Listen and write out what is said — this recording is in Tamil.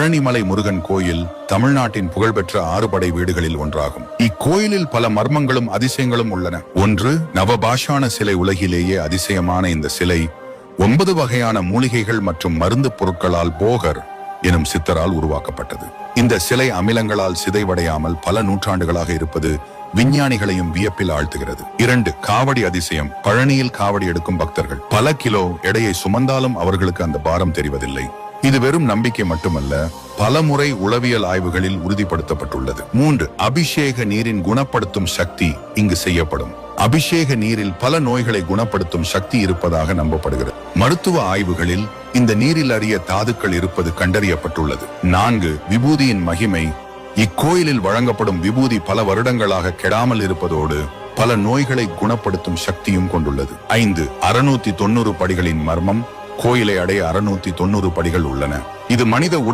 பழனிமலை முருகன் கோயில் தமிழ்நாட்டின் புகழ்பெற்ற 6 படை வீடுகளில் ஒன்றாகும். இக்கோயிலில் பல மர்மங்களும் அதிசயங்களும் உள்ளன. 1. நவபாஷான சிலை. உலகிலேயே அதிசயமான இந்த சிலை 9 வகையான மூலிகைகள் மற்றும் மருந்து பொருட்களால் போகர் எனும் சித்தரால் உருவாக்கப்பட்டது. இந்த சிலை அமிலங்களால் சிதைவடையாமல் பல நூற்றாண்டுகளாக இருப்பது விஞ்ஞானிகளையும் வியப்பில் ஆழ்த்துகிறது. 2. காவடி அதிசயம். பழனியில் காவடி எடுக்கும் பக்தர்கள் பல கிலோ எடையை சுமந்தாலும் அவர்களுக்கு அந்த பாரம் தெரிவதில்லை. இது வெறும் நம்பிக்கை மட்டுமல்ல, பல முறை உளவியல் ஆய்வுகளில் உறுதிப்படுத்தப்பட்டுள்ளது. 3. அபிஷேக நீரின் குணப்படுத்தும் சக்தி இங்கு செய்யப்படும். அபிஷேக நீரில் பல நோய்களை குணப்படுத்தும் சக்தி இருப்பதாக நம்பப்படுகிறது. மருத்துவ ஆய்வுகளில் இந்த நீரில் அரிய தாதுக்கள் இருப்பது கண்டறியப்பட்டுள்ளது. 4. விபூதியின் மகிமை. இக்கோயிலில் வழங்கப்படும் விபூதி பல வருடங்களாக கெடாமல் இருப்பதோடு பல நோய்களை குணப்படுத்தும் சக்தியும் கொண்டுள்ளது. 5. 690 படிகளின் மர்மம். கோயிலை அடைய 690 படிகள் உள்ளன. இது மனித